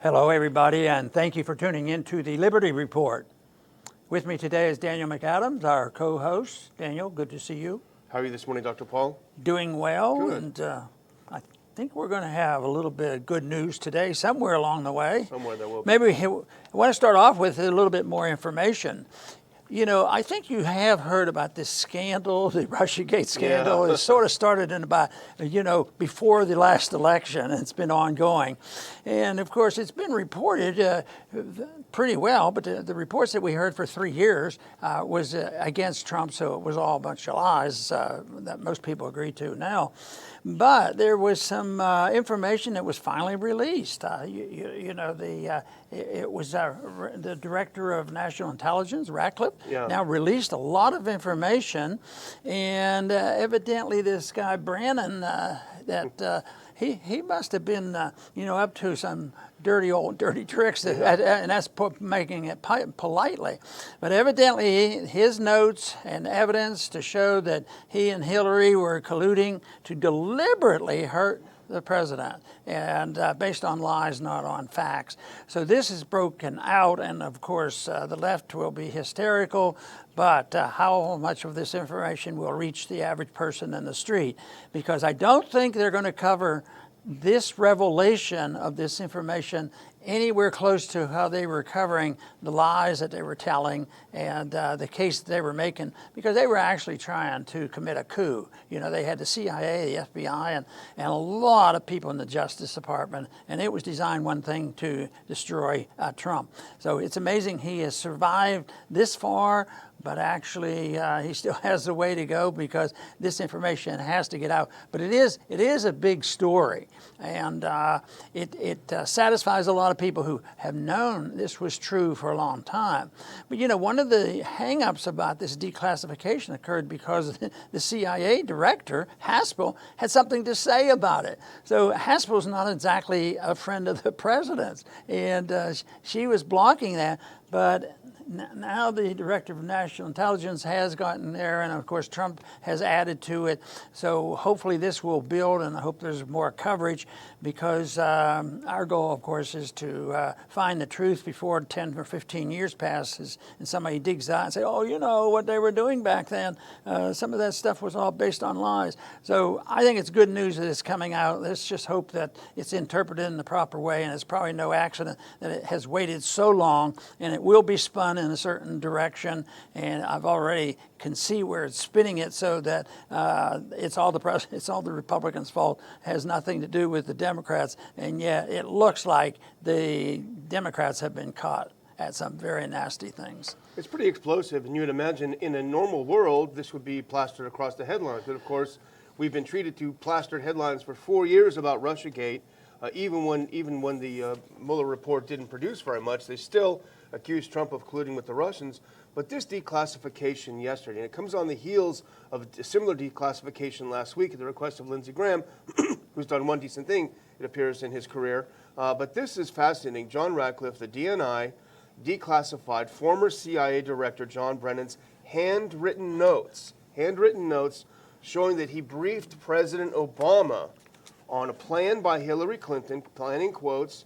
Hello, everybody, and thank you for tuning in to the Liberty Report. With me today is Daniel McAdams, our co-host. Daniel, good to see you. How are you this morning, Dr. Paul? Doing well, Good. and I think we're going to have a little bit of good news today, somewhere along the way. Somewhere there will be. Maybe I want to start off with a little bit more information. You know, I think you have heard about this scandal, the Russiagate scandal. Yeah. It sort of started in about, before the last election, and it's been ongoing. And of course, it's been reported pretty well, but the reports that we heard for 3 years was against Trump, so it was all a bunch of lies that most people agree to now. But there was some information that was finally released. It was the director of national intelligence, Ratcliffe, now released a lot of information, and evidently this guy Brennan, he must have been up to some dirty tricks, and that's making it politely. But evidently his notes and evidence to show that he and Hillary were colluding to deliberately hurt the president, and based on lies, not on facts. So this is broken out, and of course the left will be hysterical, but how much of this information will reach the average person in the street? Because I don't think they're going to cover this revelation of this information anywhere close to how they were covering the lies that they were telling and the case that they were making, because they were actually trying to commit a coup. You know, they had the CIA, the FBI, and a lot of people in the Justice Department, and it was designed one thing, to destroy Trump. So it's amazing he has survived this far, but actually he still has a way to go, because this information has to get out. But it is a big story, and it satisfies a lot of people who have known this was true for a long time. But one of the hang-ups about this declassification occurred because the CIA director, Haspel, had something to say about it. So Haspel's not exactly a friend of the president's, and she was blocking that. But now the director of national intelligence has gotten there, and of course Trump has added to it. So hopefully this will build, and I hope there's more coverage, because our goal, of course, is to find the truth before 10 or 15 years passes and somebody digs out and say, oh, you know what they were doing back then. Some of that stuff was all based on lies. So I think it's good news that it's coming out. Let's just hope that it's interpreted in the proper way, and it's probably no accident that it has waited so long, and it will be spun in a certain direction, and I've already can see where it's spinning it, so that it's all the Republicans' fault. It has nothing to do with the Democrats, and yet it looks like the Democrats have been caught at some very nasty things. It's pretty explosive, and you would imagine in a normal world this would be plastered across the headlines, but of course we've been treated to plastered headlines for 4 years about Russiagate. Even when the Mueller report didn't produce very much, they still accused Trump of colluding with the Russians. But this declassification yesterday, and it comes on the heels of a similar declassification last week at the request of Lindsey Graham, who's done one decent thing, it appears, in his career. But this is fascinating. John Ratcliffe, the DNI, declassified former CIA Director John Brennan's handwritten notes showing that he briefed President Obama on a plan by Hillary Clinton, planning quotes,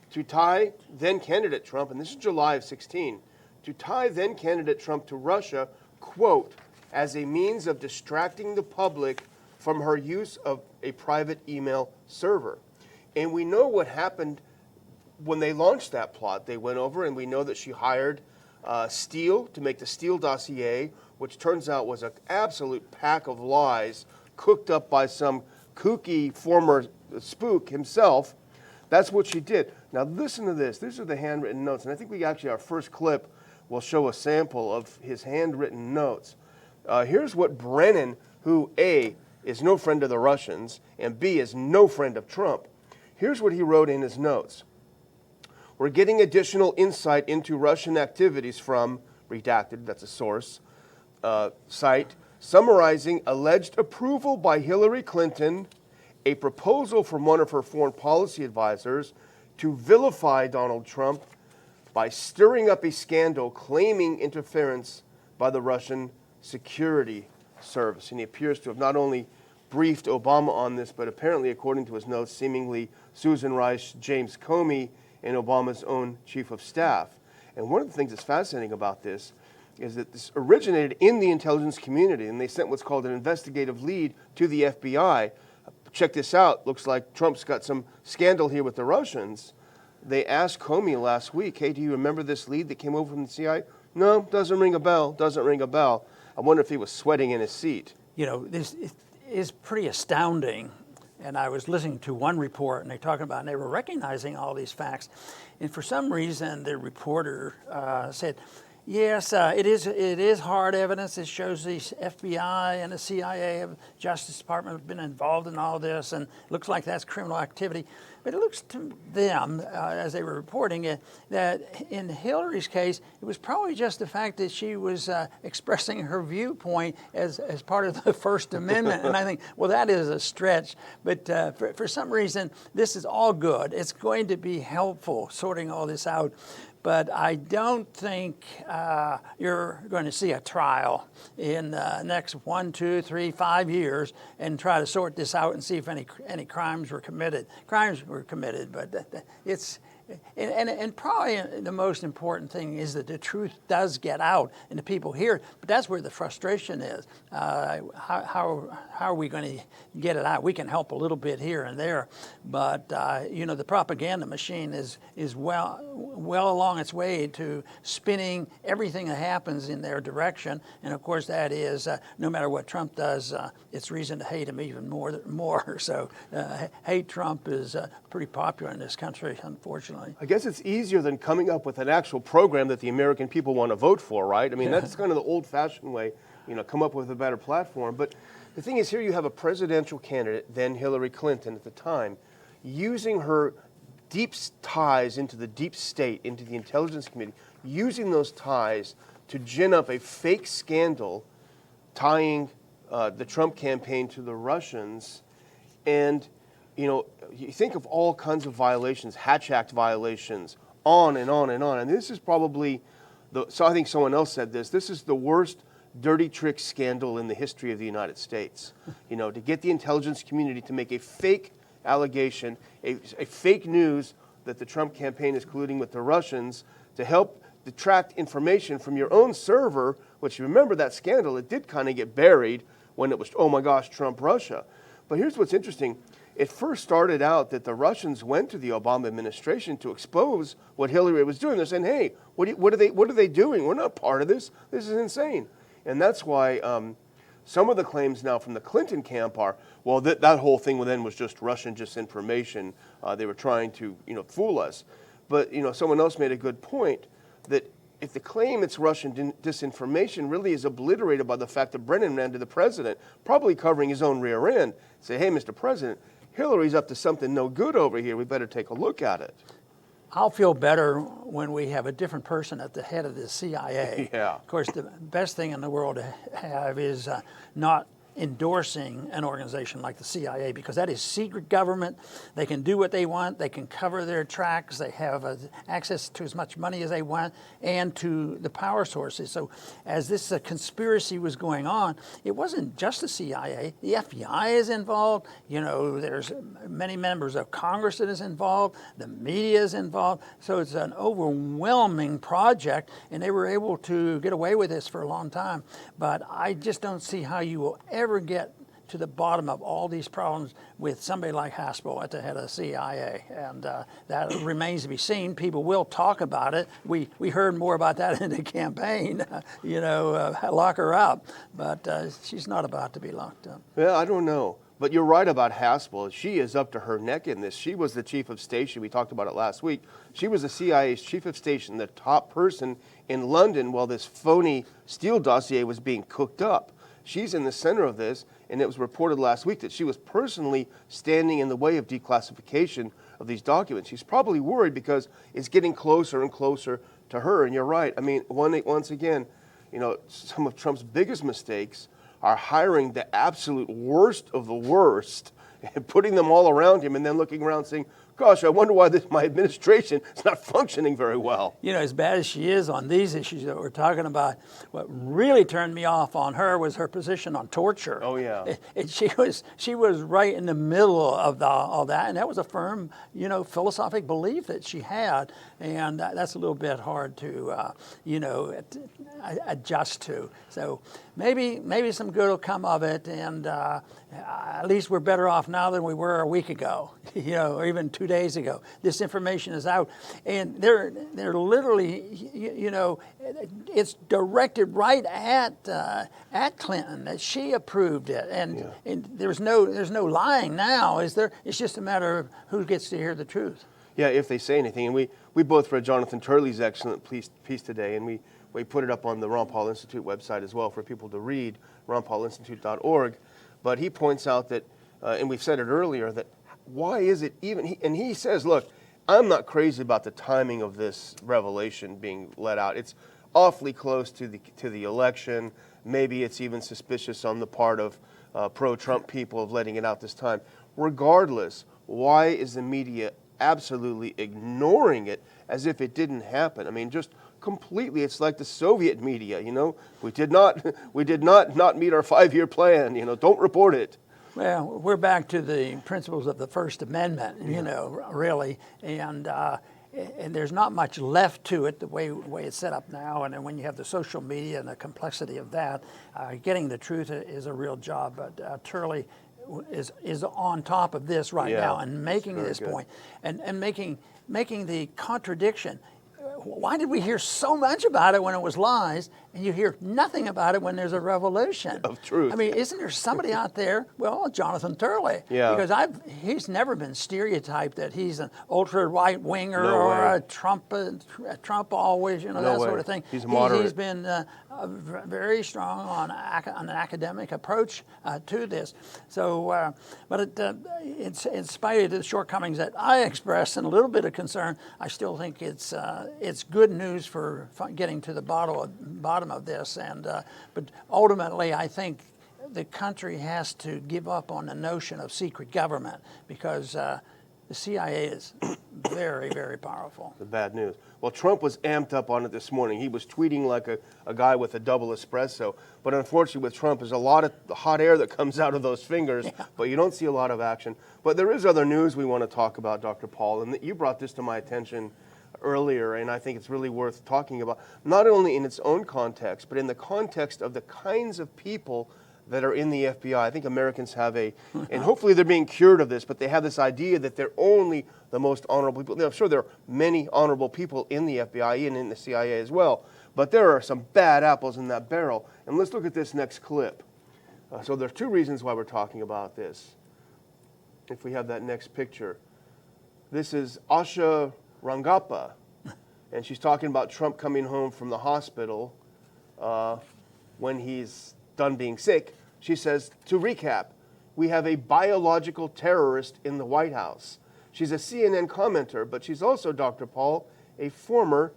to tie then-candidate Trump, and this is July of 16, to tie then-candidate Trump to Russia, quote, as a means of distracting the public from her use of a private email server. And we know what happened when they launched that plot. They went over, and we know that she hired Steele to make the Steele dossier, which turns out was an absolute pack of lies cooked up by some kooky former spook himself. That's what she did. Now listen to this. These are the handwritten notes, and I think our first clip will show a sample of his handwritten notes. Here's what Brennan, who A, is no friend of the Russians, and B, is no friend of Trump. Here's what he wrote in his notes. We're getting additional insight into Russian activities from, redacted, that's a source, site, summarizing alleged approval by Hillary Clinton, a proposal from one of her foreign policy advisors to vilify Donald Trump by stirring up a scandal claiming interference by the Russian security service. And he appears to have not only briefed Obama on this, but apparently, according to his notes, seemingly Susan Rice, James Comey, and Obama's own chief of staff. And one of the things that's fascinating about this is that this originated in the intelligence community, and they sent what's called an investigative lead to the FBI. Check this out. Looks like Trump's got some scandal here with the Russians. They asked Comey last week, hey, do you remember this lead that came over from the CIA? No, doesn't ring a bell, doesn't ring a bell. I wonder if he was sweating in his seat. You know, this is pretty astounding. And I was listening to one report, and they they were recognizing all these facts. And for some reason, the reporter said, yes, it is hard evidence. It shows the FBI and the CIA, Justice Department have been involved in all this, and it looks like that's criminal activity. But it looks to them, as they were reporting it, that in Hillary's case, it was probably just the fact that she was expressing her viewpoint as part of the First Amendment. And I think, well, that is a stretch. But for some reason, this is all good. It's going to be helpful sorting all this out. But I don't think you're going to see a trial in the next 1, 2, 3, 5 years and try to sort this out and see if any crimes were committed. Crimes were committed, but it's and probably the most important thing is that the truth does get out and the people hear it. But that's where the frustration is. How are we going to get it out? We can help a little bit here and there, but the propaganda machine is well along its way to spinning everything that happens in their direction. And of course, that is no matter what Trump does, it's reason to hate him even more. So hate Trump is pretty popular in this country, unfortunately. I guess it's easier than coming up with an actual program that the American people want to vote for, right? I mean, that's kind of the old-fashioned way, come up with a better platform. But the thing is, here you have a presidential candidate, then Hillary Clinton at the time, using her deep ties into the deep state, into the intelligence community, using those ties to gin up a fake scandal tying the Trump campaign to the Russians. And you think of all kinds of violations, Hatch Act violations, on and on and on. And this is probably, so I think someone else said this is the worst dirty trick scandal in the history of the United States. To get the intelligence community to make a fake allegation, a fake news that the Trump campaign is colluding with the Russians to help detract information from your own server, which you remember that scandal, it did kind of get buried when it was, oh my gosh, Trump, Russia. But here's what's interesting. It first started out that the Russians went to the Obama administration to expose what Hillary was doing. They're saying, hey, what are they doing? We're not part of this. This is insane. And that's why some of the claims now from the Clinton camp are, well, that whole thing then was just Russian disinformation. They were trying to, fool us. But, someone else made a good point that if the claim it's Russian disinformation really is obliterated by the fact that Brennan ran to the president, probably covering his own rear end, say, hey, Mr. President, Hillary's up to something no good over here. We better take a look at it. I'll feel better when we have a different person at the head of the CIA. Yeah. Of course, the best thing in the world to have is not endorsing an organization like the CIA, because that is secret government. They can do what they want. They can cover their tracks. They have access to as much money as they want and to the power sources. So as this conspiracy was going on, it wasn't just the CIA. The FBI is involved. There's many members of Congress that is involved. The media is involved. So it's an overwhelming project, and they were able to get away with this for a long time. But I just don't see how you will ever get to the bottom of all these problems with somebody like Haspel at the head of the CIA, and that remains to be seen. People will talk about it. We heard more about that in the campaign, lock her up, but she's not about to be locked up. Well, I don't know, but you're right about Haspel. She is up to her neck in this. She was the chief of station. We talked about it last week. She was the CIA's chief of station, the top person in London while this phony Steele dossier was being cooked up. She's in the center of this, and it was reported last week that she was personally standing in the way of declassification of these documents. She's probably worried because it's getting closer and closer to her, and you're right. I mean, once again, some of Trump's biggest mistakes are hiring the absolute worst of the worst and putting them all around him and then looking around saying, gosh, I wonder why my administration is not functioning very well. You know, as bad as she is on these issues that we're talking about, what really turned me off on her was her position on torture. Oh, yeah. She was right in the middle of all that, and that was a firm, philosophic belief that she had, and that's a little bit hard to, adjust to. So maybe some good will come of it, and at least we're better off now than we were a week ago, or even 2 days ago. This information is out, and they're literally, it's directed right at Clinton, that she approved it, and there's no lying now, is there? It's just a matter of who gets to hear the truth. Yeah, if they say anything, and we both read Jonathan Turley's excellent piece today, and we put it up on the Ron Paul Institute website as well for people to read, ronpaulinstitute.org. But he points out that, and we've said it earlier, that why is it even, and he says, look, I'm not crazy about the timing of this revelation being let out. It's awfully close to the election. Maybe it's even suspicious on the part of pro-Trump people of letting it out this time. Regardless, why is the media absolutely ignoring it as if it didn't happen? I mean, just completely, it's like the Soviet media, we did not meet our 5-year plan, don't report it. Well, we're back to the principles of the First Amendment, really, and there's not much left to it the way it's set up now. And then when you have the social media and the complexity of that, getting the truth is a real job. But Turley is on top of this right now and making this point and making the contradiction. Why did we hear so much about it when it was lies, and you hear nothing about it when there's a revolution of truth? I mean, isn't there somebody out there? Well, Jonathan Turley, because he's never been stereotyped that he's an ultra right winger or a Trump always, that sort of thing. He's moderate. He's been very strong on an academic approach to this. So, but in spite of the shortcomings that I expressed and a little bit of concern, I still think it's good news for getting to the bottom of this. And but ultimately, I think the country has to give up on the notion of secret government, because the CIA is very, very powerful. The bad news. Well, Trump was amped up on it this morning. He was tweeting like a guy with a double espresso. But unfortunately with Trump, there's a lot of hot air that comes out of those fingers, but you don't see a lot of action. But there is other news we want to talk about, Dr. Paul, and you brought this to my attention earlier, and I think it's really worth talking about, not only in its own context, but in the context of the kinds of people that are in the FBI. I think Americans have and hopefully they're being cured of this, but they have this idea that they're only the most honorable people. Now, I'm sure there are many honorable people in the FBI and in the CIA as well, but there are some bad apples in that barrel. And let's look at this next clip. So there's two reasons why we're talking about this. If we have that next picture. This is Asha Rangappa, and she's talking about Trump coming home from the hospital when he's done being sick. She says, to recap, we have a biological terrorist in the White House. She's a CNN commenter, but she's also, Dr. Paul, a former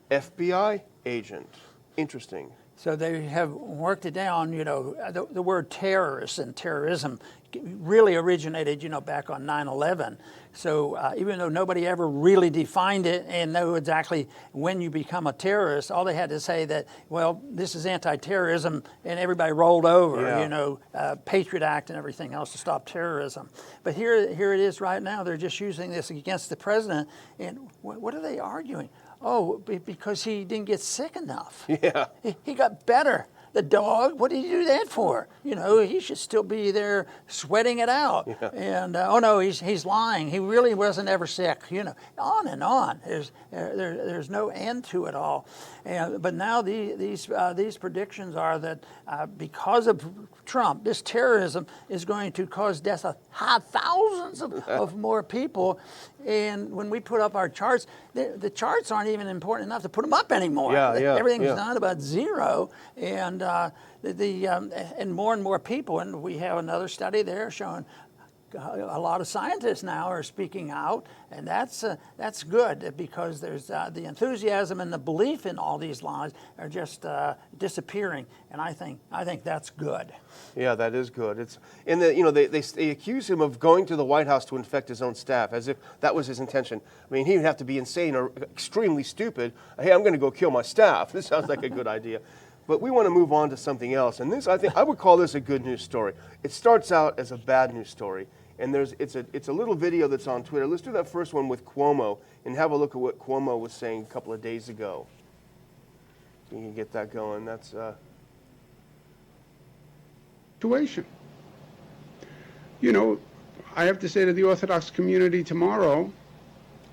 FBI agent. Interesting. So they have worked it down, the word terrorist and terrorism really originated, back on 9/11. So even though nobody ever really defined it and know exactly when you become a terrorist, all they had to say that, well, this is anti-terrorism, and everybody rolled over, Patriot Act and everything else to stop terrorism. But here it is right now. They're just using this against the president. And what are they arguing? Oh, because he didn't get sick enough. Yeah. He got better. The dog, what did he do that for? He should still be there sweating it out. Yeah. And, oh no, he's lying. He really wasn't ever sick. On and on. There's no end to it all. But now these predictions are that because of Trump, this terrorism is going to cause death of thousands of more people. And when we put up our charts, the charts aren't even important enough to put them up anymore. Everything's not about zero, and and more people. And we have another study there showing a lot of scientists now are speaking out, and that's good because there's the enthusiasm and the belief in all these lies are just disappearing, and I think that's good. Yeah, that is good. It's in the they accuse him of going to the White House to infect his own staff, as if that was his intention. I mean, he would have to be insane or extremely stupid. Hey, I'm going to go kill my staff. This sounds like a good idea. But we want to move on to something else, and this, I think, I would call this a good news story. It starts out as a bad news story, and it's a little video that's on Twitter. Let's do that first one with Cuomo and have a look at what Cuomo was saying a couple of days ago. You can get that going. That's situation. You know, I have to say to the Orthodox community tomorrow,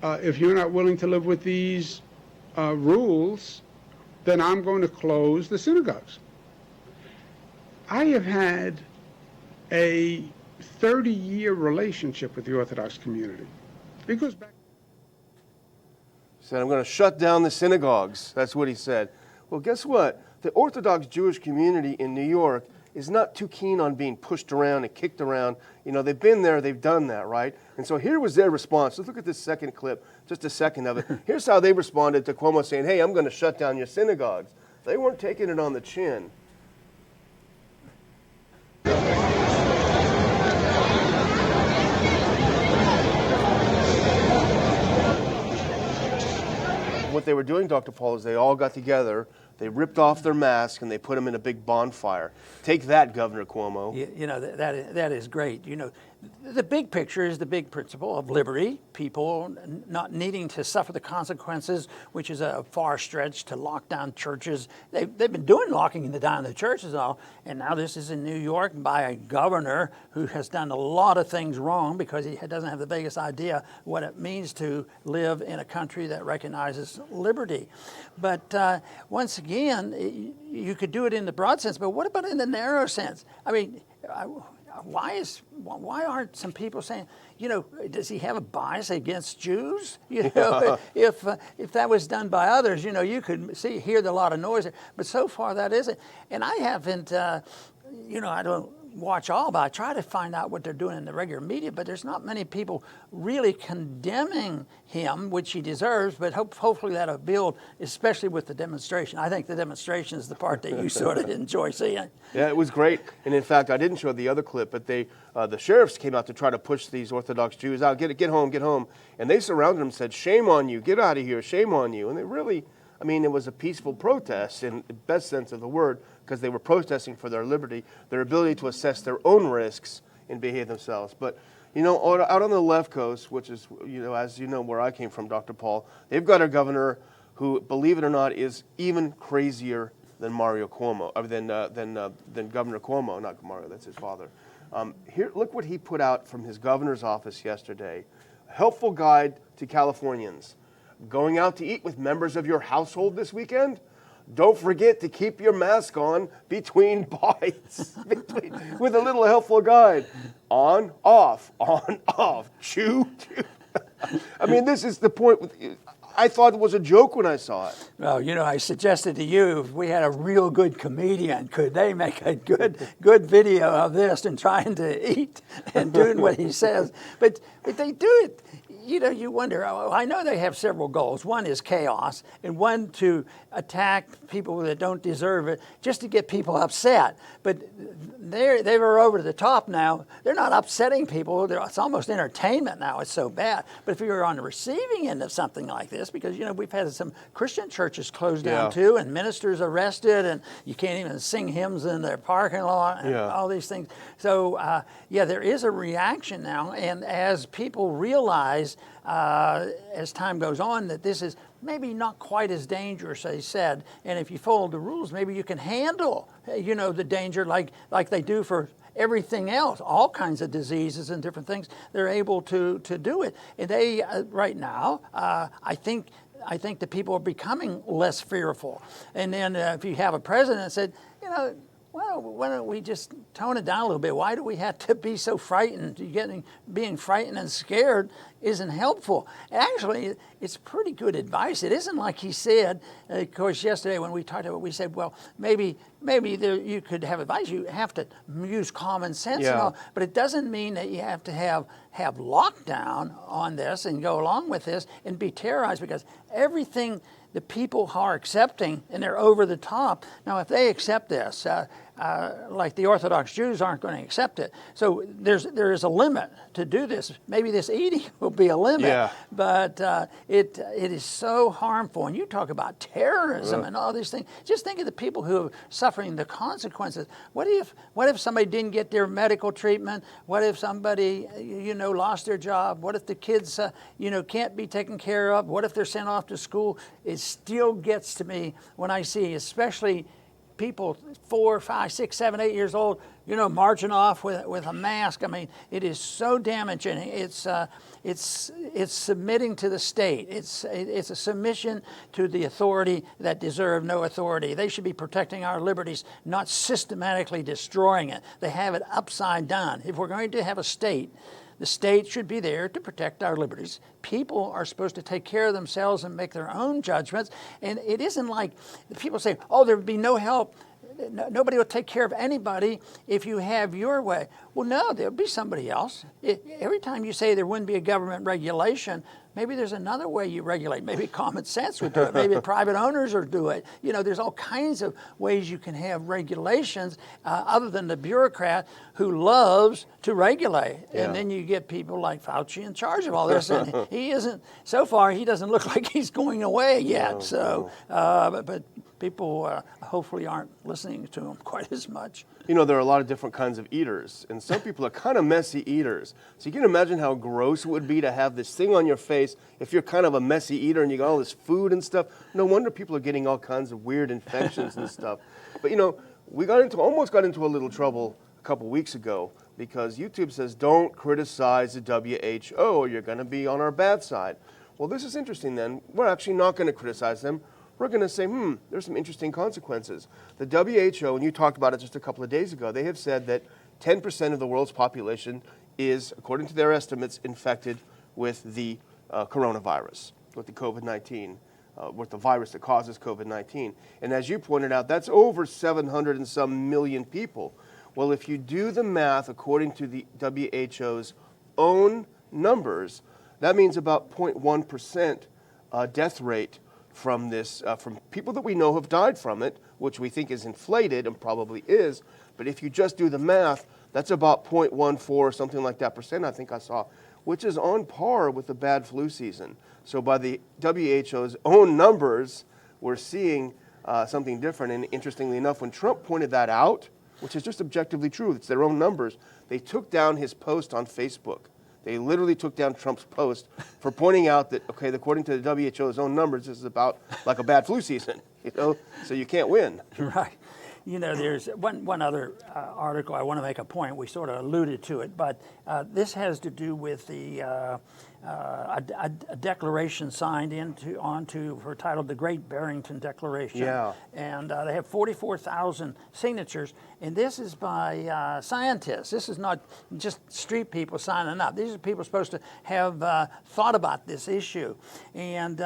if you're not willing to live with these rules, then I'm going to close the synagogues. I have had a 30-year relationship with the Orthodox community. It goes back. He said, I'm going to shut down the synagogues. That's what he said. Well, guess what? The Orthodox Jewish community in New York is not too keen on being pushed around and kicked around. You know, they've been there, they've done that, right? And so here was their response. Let's look at this second clip, just a second of it. Here's how they responded to Cuomo saying, hey, I'm going to shut down your synagogues. They weren't taking it on the chin. What they were doing, Dr. Paul, is they all got together, they ripped off their masks, and they put them in a big bonfire. Take that, Governor Cuomo. You know, that is great. You know, the big picture is the big principle of liberty, people not needing to suffer the consequences, which is a far stretch to lock down churches. They've been doing locking down the churches all, and now this is in New York by a governor who has done a lot of things wrong because he doesn't have the biggest idea what it means to live in a country that recognizes liberty. But once again, you could do it in the broad sense, but what about in the narrow sense? I mean, why aren't some people saying, you know, does he have a bias against Jews? You know, if that was done by others, you know, you could hear a lot of noise, but so far that isn't. And I haven't, you know, I don't watch all, but I try to find out what they're doing in the regular media, but there's not many people really condemning him, which he deserves, but hopefully that'll build, especially with the demonstration. I think the demonstration is the part that you sort of enjoy seeing. Yeah, it was great. And in fact, I didn't show the other clip, but the sheriffs came out to try to push these Orthodox Jews out, get home. And they surrounded them and said, shame on you, get out of here, shame on you. And they really, I mean, it was a peaceful protest in the best sense of the word, because they were protesting for their liberty, their ability to assess their own risks and behave themselves. But, you know, out on the left coast, which is, you know, as you know, where I came from, Dr. Paul, they've got a governor who, believe it or not, is even crazier than Mario Cuomo, than Governor Cuomo, not Mario, that's his father. Here, look what he put out from his governor's office yesterday. A helpful guide to Californians. Going out to eat with members of your household this weekend? Don't forget to keep your mask on between bites, with a little helpful guide. On, off, chew, chew. I mean, this is the point. I thought it was a joke when I saw it. Well, you know, I suggested to you, if we had a real good comedian, could they make a good video of this and trying to eat and doing what he says? But they do it. You know, you wonder, I know they have several goals. One is chaos, and one to attack people that don't deserve it, just to get people upset. But they were over the top now. They're not upsetting people. It's almost entertainment now. It's so bad. But if you're on the receiving end of something like this, because, you know, we've had some Christian churches closed down too, and ministers arrested, and you can't even sing hymns in their parking lot, and all these things. So, yeah, there is a reaction now, and as people realize as time goes on that this is maybe not quite as dangerous as they said, and if you follow the rules, maybe you can handle, you know, the danger like they do for everything else, all kinds of diseases and different things. They're able to do it, and they right now, I think the people are becoming less fearful. And then if you have a president that said, you know, well, why don't we just tone it down a little bit? Why do we have to be so frightened, being frightened and scared? isn't helpful. Actually, it's pretty good advice. It isn't like he said, of course, yesterday when we talked about it, we said, well, maybe there, you could have advice. You have to use common sense and all, but it doesn't mean that you have to have lockdown on this and go along with this and be terrorized, because everything the people are accepting, and they're over the top. Now, if they accept this, like the Orthodox Jews aren't going to accept it. So there is a limit to do this. Maybe this eating will be a limit, but it is so harmful. And you talk about terrorism and all these things. Just think of the people who are suffering the consequences. What if somebody didn't get their medical treatment? What if somebody lost their job? What if the kids can't be taken care of? What if they're sent off to school? It still gets to me when I see, especially people 4, 5, 6, 7, 8 years old, marching off with a mask. I mean, it is so damaging. It's submitting to the state. It's a submission to the authority that deserve no authority. They should be protecting our liberties, not systematically destroying it. They have it upside down. If we're going to have a state, the state should be there to protect our liberties. People are supposed to take care of themselves and make their own judgments. And it isn't like people say, oh, there would be no help. Nobody will take care of anybody if you have your way. Well, no, there'll be somebody else. Every time you say there wouldn't be a government regulation, maybe there's another way you regulate. Maybe common sense would do it. Maybe private owners would do it. There's all kinds of ways you can have regulations other than the bureaucrat who loves to regulate. Yeah. And then you get people like Fauci in charge of all this. And he isn't, so far, he doesn't look like he's going away yet. But people hopefully aren't listening to him quite as much. There are a lot of different kinds of eaters, and some people are kind of messy eaters. So you can imagine how gross it would be to have this thing on your face if you're kind of a messy eater and you got all this food and stuff. No wonder people are getting all kinds of weird infections and stuff. But we almost got into a little trouble a couple weeks ago because YouTube says don't criticize the WHO or you're going to be on our bad side. Well, this is interesting then. We're actually not going to criticize them. We're going to say, there's some interesting consequences. The WHO, and you talked about it just a couple of days ago, they have said that 10% of the world's population is, according to their estimates, infected with the coronavirus, with the COVID-19, with the virus that causes COVID-19. And as you pointed out, that's over 700 and some million people. Well, if you do the math according to the WHO's own numbers, that means about 0.1% death rate from this, from people that we know have died from it, which we think is inflated and probably is. But if you just do the math, that's about 0.14 or something like that percent, I think I saw, which is on par with the bad flu season. So by the WHO's own numbers, we're seeing something different. And interestingly enough, when Trump pointed that out, which is just objectively true, it's their own numbers, they took down his post on Facebook. They literally took down Trump's post for pointing out that, okay, according to the WHO's own numbers, this is about like a bad flu season, so you can't win. Right. There's one other article I want to make a point. We sort of alluded to it, but this has to do with a declaration signed titled the Great Barrington Declaration. Yeah. And they have 44,000 signatures, and this is by scientists. This is not just street people signing up. These are people supposed to have thought about this issue, and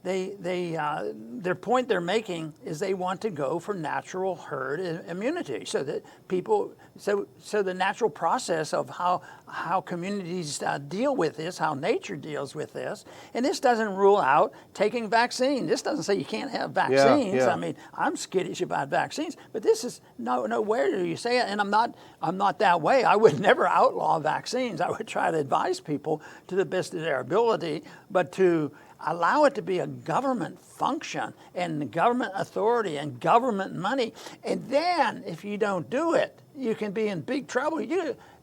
their point they're making is they want to go for natural herd immunity, so that people, so the natural process of how communities deal with this, how nature deals with this, and this doesn't rule out taking vaccine. This doesn't say you can't have vaccines. Yeah. I mean, I'm skittish about vaccines, but this is nowhere do you say it, and I'm not that way. I would never outlaw vaccines. I would try to advise people to the best of their ability, but to allow it to be a government function and government authority and government money. And then if you don't do it, you can be in big trouble.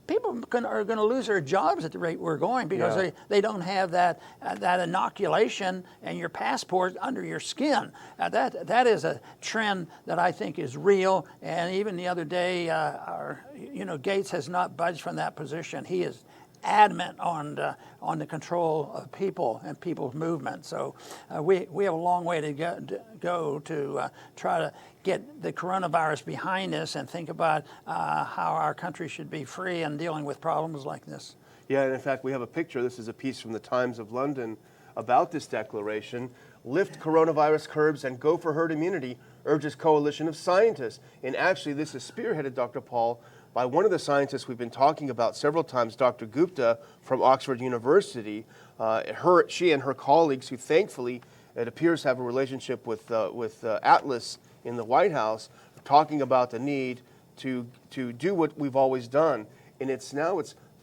People are going to lose their jobs at the rate we're going because they don't have that inoculation and your passport under your skin. That is a trend that I think is real. And even the other day, Gates has not budged from that position. He is adamant on the control of people and people's movement. So we have a long way to go to try to get the coronavirus behind us and think about how our country should be free in dealing with problems like this. Yeah, and in fact, we have a picture. This is a piece from the Times of London about this declaration. Lift coronavirus curbs and go for herd immunity, urges coalition of scientists. And actually, this is spearheaded, Dr. Paul, by one of the scientists we've been talking about several times, Dr. Gupta from Oxford University. She and her colleagues, who thankfully it appears have a relationship with Atlas in the White House, are talking about the need to do what we've always done. And it's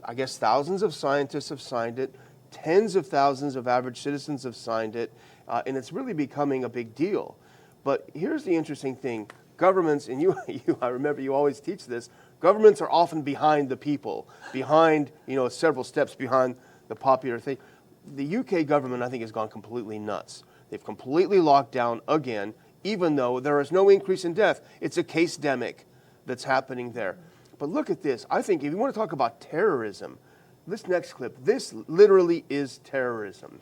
I guess thousands of scientists have signed it, tens of thousands of average citizens have signed it, and it's really becoming a big deal. But here's the interesting thing. Governments, and I remember you always teach this, governments are often behind the people, behind, several steps behind the popular thing. The UK government, I think, has gone completely nuts. They've completely locked down again, even though there is no increase in death. It's a case-demic that's happening there. But look at this. I think if you want to talk about terrorism, this next clip, this literally is terrorism.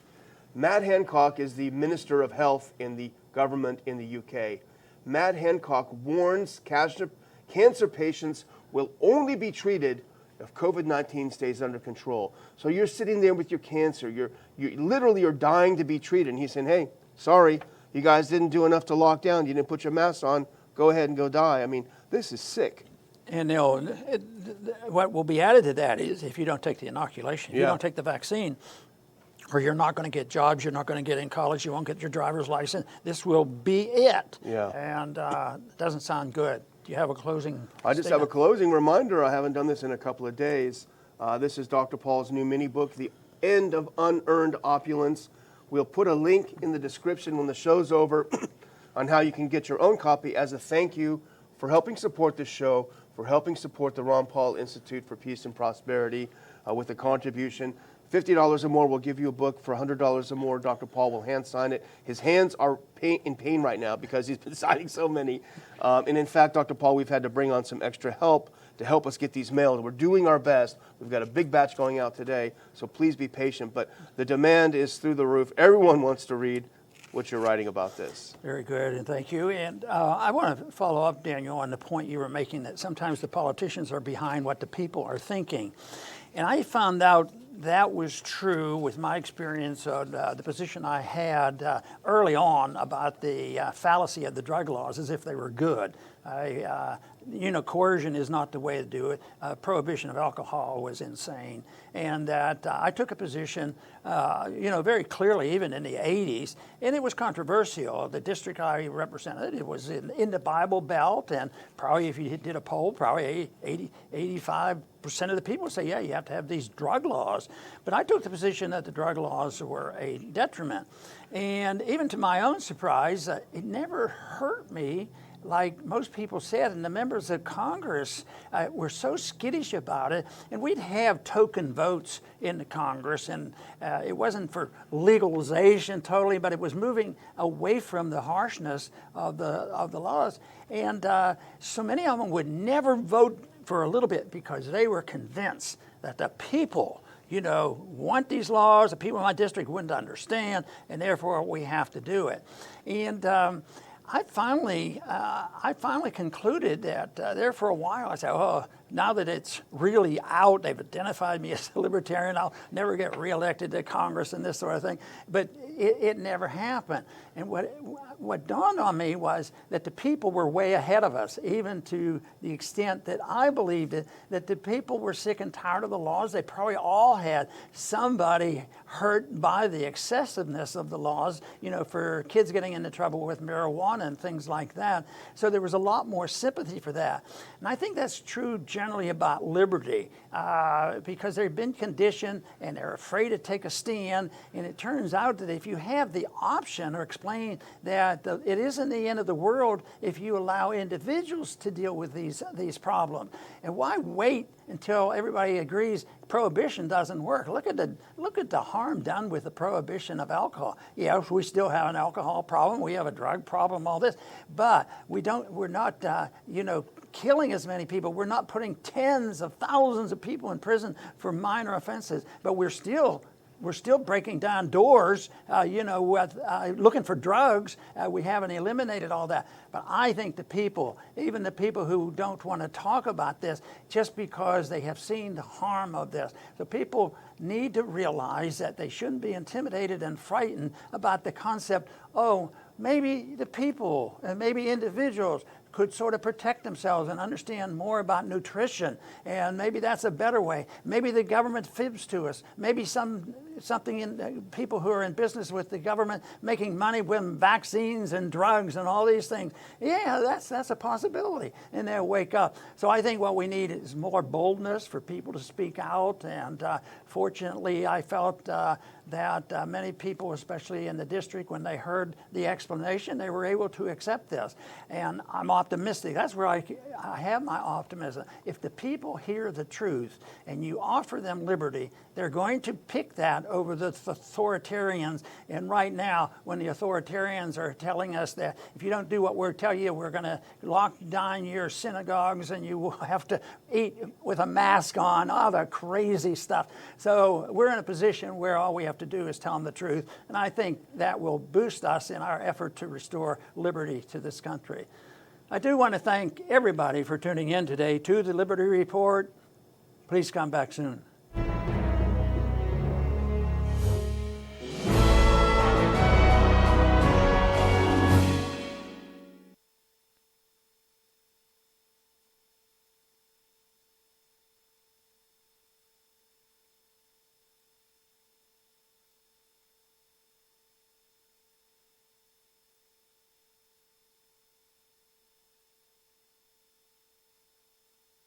Matt Hancock is the Minister of Health in the government in the UK. Matt Hancock warns cancer patients will only be treated if COVID-19 stays under control. So you're sitting there with your cancer. You literally are dying to be treated. And he's saying, hey, sorry, you guys didn't do enough to lock down. You didn't put your mask on. Go ahead and go die. I mean, this is sick. And what will be added to that is if you don't take the inoculation, if you don't take the vaccine, or you're not going to get jobs, you're not going to get in college, you won't get your driver's license, this will be it. Yeah. And it doesn't sound good. Do you have a closing I just statement? have a closing reminder. I haven't done this in a couple of days. This is Dr. Paul's new mini book, The End of Unearned Opulence. We'll put a link in the description when the show's over on how you can get your own copy as a thank you for helping support this show, for helping support the Ron Paul Institute for Peace and Prosperity with a contribution. $50 or more, we'll give you a book. For $100 or more, Dr. Paul will hand sign it. His hands are in pain right now because he's been signing so many. And in fact, Dr. Paul, we've had to bring on some extra help to help us get these mailed. We're doing our best. We've got a big batch going out today, so please be patient. But the demand is through the roof. Everyone wants to read what you're writing about this. Very good, and thank you. And I want to follow up, Daniel, on the point you were making that sometimes the politicians are behind what the people are thinking. And I found out that was true with my experience of the position I had early on about the fallacy of the drug laws as if they were good. Coercion is not the way to do it. Prohibition of alcohol was insane. And that I took a position, very clearly, even in the 80s, and it was controversial. The district I represented, it was in the Bible Belt, and probably if you did a poll, probably 85% of the people would say, yeah, you have to have these drug laws. But I took the position that the drug laws were a detriment. And even to my own surprise, it never hurt me like most people said, and the members of Congress were so skittish about it, and we'd have token votes in the Congress, and it wasn't for legalization totally, but it was moving away from the harshness of the laws. And so many of them would never vote for a little bit because they were convinced that the people want these laws, the people in my district wouldn't understand, and therefore we have to do it. And I finally concluded that there for a while I said, oh, now that it's really out, they've identified me as a libertarian, I'll never get reelected to Congress and this sort of thing. But it never happened. And what dawned on me was that the people were way ahead of us, even to the extent that I believed that the people were sick and tired of the laws. They probably all had somebody hurt by the excessiveness of the laws, for kids getting into trouble with marijuana and things like that. So there was a lot more sympathy for that. And I think that's true generally about liberty, because they've been conditioned and they're afraid to take a stand. And it turns out that if you have the option or explain that it isn't the end of the world if you allow individuals to deal with these problems. And why wait until everybody agrees prohibition doesn't work? Look at the harm done with the prohibition of alcohol. Yes, we still have an alcohol problem, we have a drug problem, all this, but we're not killing as many people. We're not putting tens of thousands of people in prison for minor offenses, but we're still we're still breaking down doors, looking for drugs. We haven't eliminated all that. But I think the people, even the people who don't want to talk about this, just because they have seen the harm of this. So people need to realize that they shouldn't be intimidated and frightened about the concept, maybe the people and maybe individuals could sort of protect themselves and understand more about nutrition, and maybe that's a better way. Maybe the government fibs to us. Maybe something in people who are in business with the government making money with vaccines and drugs and all these things. Yeah, that's a possibility, and they'll wake up. So I think what we need is more boldness for people to speak out, and fortunately I felt that many people, especially in the district, when they heard the explanation, they were able to accept this. And I'm optimistic. That's where I have my optimism. If the people hear the truth and you offer them liberty, they're going to pick that over the authoritarians. And right now, when the authoritarians are telling us that if you don't do what we're telling you, we're going to lock down your synagogues and you will have to eat with a mask on, all the crazy stuff. So we're in a position where all we have to do is tell them the truth. And I think that will boost us in our effort to restore liberty to this country. I do want to thank everybody for tuning in today to the Liberty Report. Please come back soon.